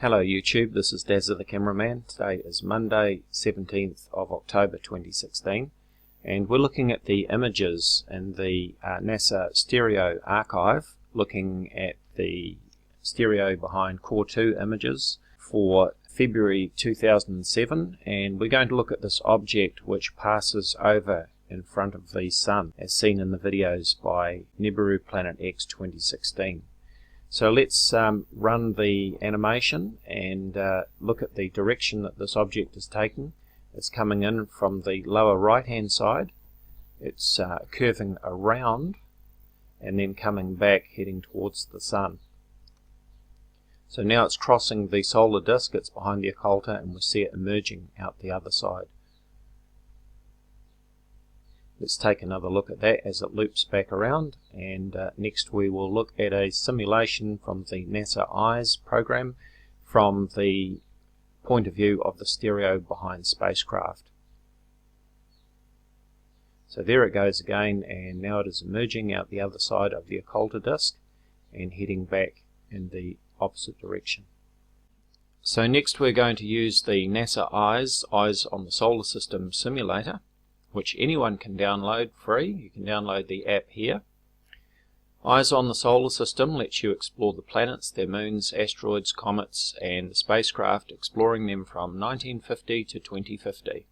Hello YouTube, this is Dazzathecameraman. Today is Monday 17th of October 2016 and we're looking at the images in the NASA stereo archive, looking at the stereo behind Core 2 images for February 2007, and we're going to look at this object which passes over in front of the Sun as seen in the videos by Nibiru Planet X 2016. So let's run the animation and look at the direction that this object is taking. It's coming in from the lower right hand side, it's curving around and then coming back heading towards the Sun. So now it's crossing the solar disk, it's behind the occulter, and we see it emerging out the other side. Let's take another look at that as it loops back around, and next we will look at a simulation from the NASA EYES program from the point of view of the stereo behind spacecraft. So there it goes again, and now it is emerging out the other side of the occulter disk and heading back in the opposite direction. So next we're going to use the NASA EYES, Eyes on the Solar System simulator, which anyone can download free. You can download the app here. Eyes on the Solar System lets you explore the planets, their moons, asteroids, comets, and the spacecraft, exploring them from 1950 to 2050.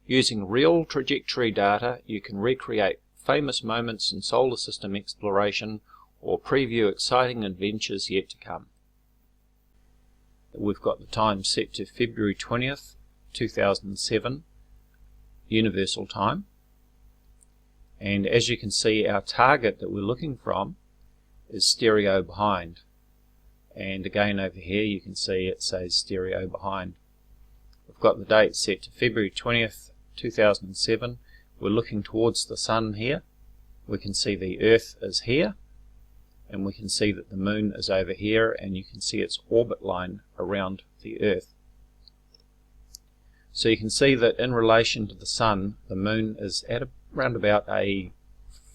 Using real trajectory data, you can recreate famous moments in solar system exploration or preview exciting adventures yet to come. We've got the time set to February 20th, 2007. Universal time, and as you can see, our target that we're looking from is stereo behind, and again over here you can see it says stereo behind. We've got the date set to February 20th 2007. We're looking towards the Sun here. We can see the Earth is here, and we can see that the Moon is over here, and you can see its orbit line around the Earth. So you can see that in relation to the Sun, the Moon is at around about a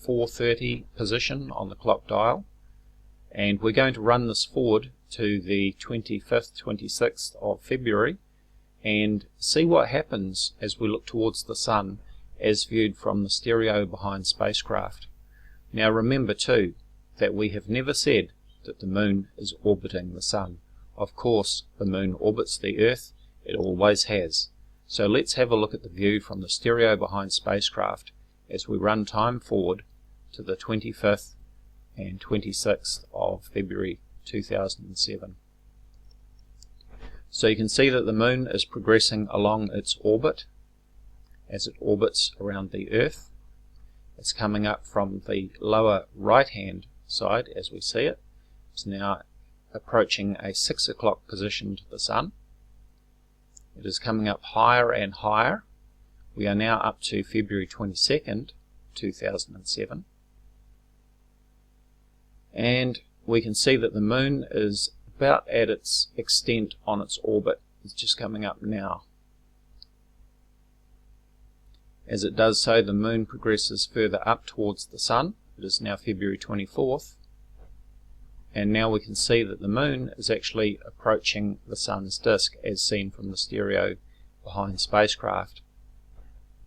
4:30 position on the clock dial, and we're going to run this forward to the 25th, 26th of February and see what happens as we look towards the Sun as viewed from the stereo behind spacecraft. Now remember too that we have never said that the Moon is orbiting the Sun. Of course the Moon orbits the Earth, it always has. So let's have a look at the view from the stereo behind spacecraft as we run time forward to the 25th and 26th of February 2007. So you can see that the Moon is progressing along its orbit as it orbits around the Earth. It's coming up from the lower right hand side as we see it. It's now approaching a 6 o'clock position to the Sun. It is coming up higher and higher. We are now up to February 22nd, 2007. And we can see that the Moon is about at its extent on its orbit. It's just coming up now. As it does so, the Moon progresses further up towards the Sun. It is now February 24th. And now we can see that the Moon is actually approaching the Sun's disk as seen from the stereo behind spacecraft.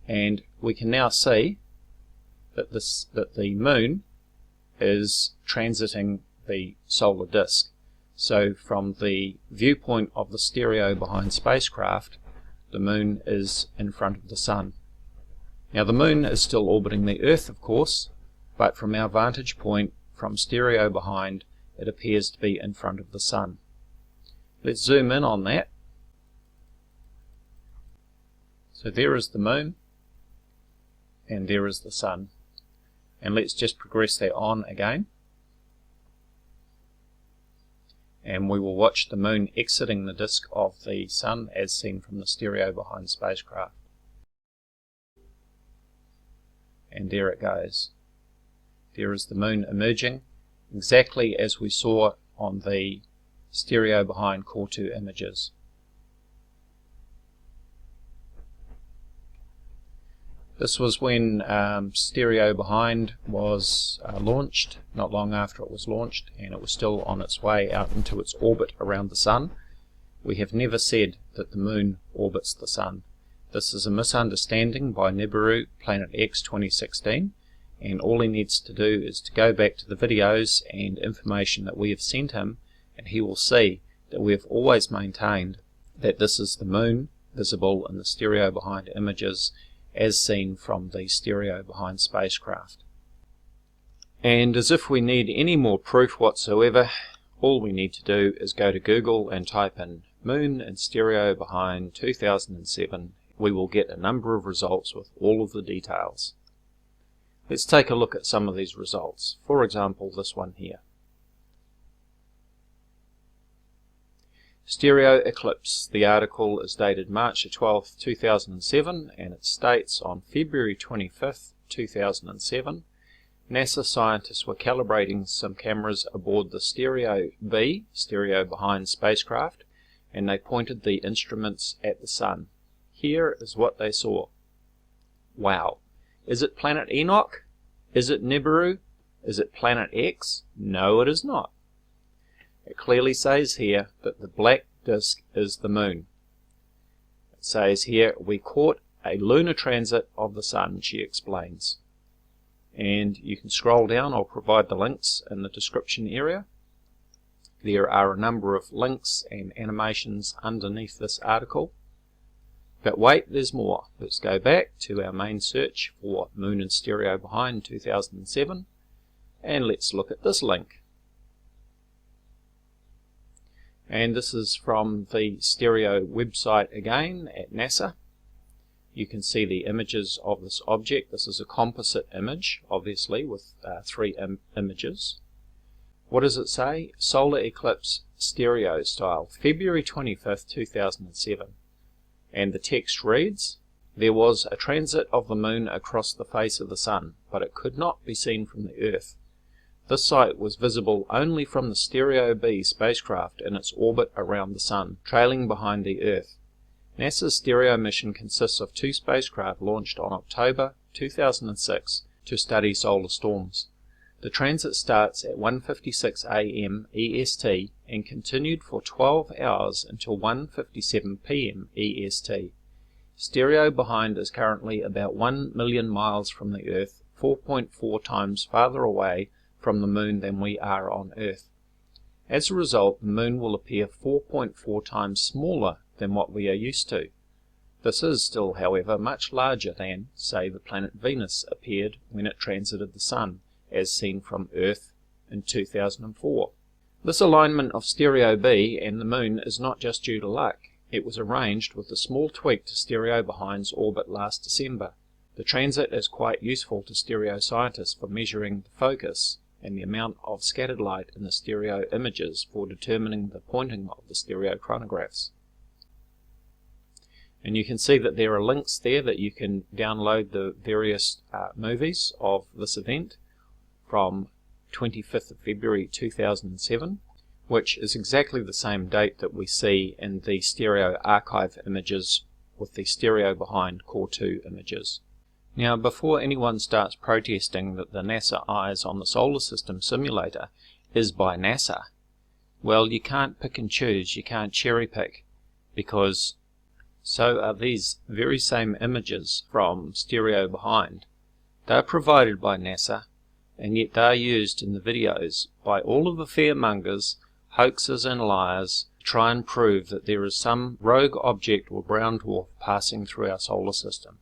And we can now see that the Moon is transiting the solar disk. So from the viewpoint of the stereo behind spacecraft, the Moon is in front of the Sun. Now the Moon is still orbiting the Earth, of course, but from our vantage point from stereo behind, it appears to be in front of the Sun. Let's zoom in on that. So there is the Moon and there is the Sun, and let's just progress that on again, and we will watch the Moon exiting the disk of the Sun as seen from the stereo behind spacecraft. And there it goes. There is the Moon emerging exactly as we saw on the stereo behind Core 2 images. This was when stereo behind was launched, not long after it was launched, and it was still on its way out into its orbit around the Sun. We have never said that the Moon orbits the Sun. This is a misunderstanding by Nibiru Planet X 2016, and all he needs to do is to go back to the videos and information that we have sent him, and he will see that we have always maintained that this is the Moon visible in the stereo behind images as seen from the stereo behind spacecraft. And as if we need any more proof whatsoever, all we need to do is go to Google and type in Moon and stereo behind 2007. We will get a number of results with all of the details. Let's take a look at some of these results. For example, this one here. Stereo eclipse. The article is dated March 12, 2007, and it states on February 25th, 2007, NASA scientists were calibrating some cameras aboard the Stereo B, stereo behind spacecraft, and they pointed the instruments at the Sun. Here is what they saw. Wow. Is it planet Enoch? Is it Nibiru? Is it Planet X? No, it is not. It clearly says here that the black disk is the Moon. It says here, we caught a lunar transit of the Sun, she explains. And you can scroll down, I'll provide the links in the description area. There are a number of links and animations underneath this article. But wait, there's more. Let's go back to our main search for Moon and stereo behind 2007, and let's look at this link. And this is from the stereo website again at NASA. You can see the images of this object. This is a composite image, obviously, with three images. What does it say? Solar eclipse stereo style, February 25th, 2007. And the text reads, there was a transit of the Moon across the face of the Sun, but it could not be seen from the Earth. This sight was visible only from the Stereo B spacecraft in its orbit around the Sun, trailing behind the Earth. NASA's stereo mission consists of two spacecraft launched on October 2006 to study solar storms. The transit starts at 1:56 a.m. EST and continued for 12 hours until 1:57 p.m. EST. Stereo behind is currently about 1 million miles from the Earth, 4.4 times farther away from the Moon than we are on Earth. As a result, the Moon will appear 4.4 times smaller than what we are used to. This is still, however, much larger than, say, the planet Venus appeared when it transited the Sun, as seen from Earth in 2004. This alignment of Stereo B and the Moon is not just due to luck. It was arranged with a small tweak to stereo behind's orbit last December. The transit is quite useful to stereo scientists for measuring the focus and the amount of scattered light in the stereo images for determining the pointing of the stereo chronographs. And you can see that there are links there that you can download the various movies of this event from 25th of February 2007, which is exactly the same date that we see in the stereo archive images with the stereo behind Core 2 images. Now, before anyone starts protesting that the NASA Eyes on the Solar System simulator is by NASA, well, you can't pick and choose, you can't cherry pick, because so are these very same images from stereo behind. They're provided by NASA, and yet they are used in the videos by all of the fearmongers, hoaxers and liars to try and prove that there is some rogue object or brown dwarf passing through our solar system.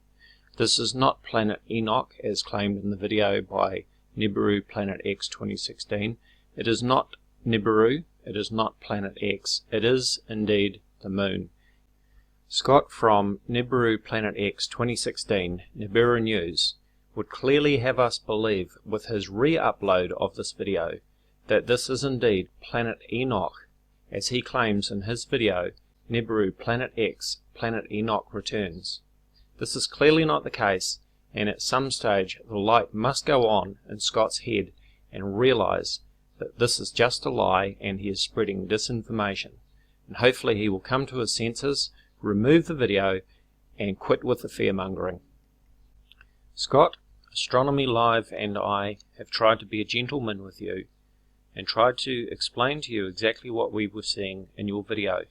This is not planet Enoch as claimed in the video by Nibiru Planet X 2016. It is not Nibiru, it is not Planet X, it is indeed the Moon. Scott from Nibiru Planet X 2016, Nibiru News, would clearly have us believe with his re-upload of this video that this is indeed Planet Enoch, as he claims in his video, Nibiru Planet X, Planet Enoch Returns. This is clearly not the case, and at some stage the light must go on in Scott's head and realize that this is just a lie and he is spreading disinformation. And hopefully he will come to his senses, remove the video, and quit with the fear-mongering. Scott, Astronomy Live and I have tried to be a gentleman with you and tried to explain to you exactly what we were seeing in your video.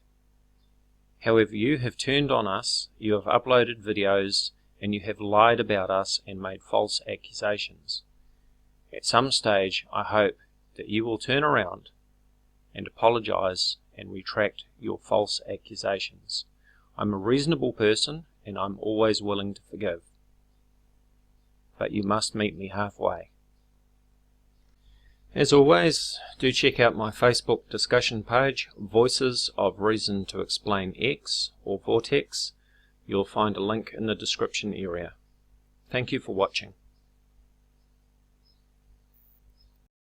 However, you have turned on us, you have uploaded videos, and you have lied about us and made false accusations. At some stage, I hope that you will turn around and apologize and retract your false accusations. I'm a reasonable person, and I'm always willing to forgive. But you must meet me halfway. As always, do check out my Facebook discussion page, Voices of Reason to Explain X, or VORTEX. You'll find a link in the description area. Thank you for watching.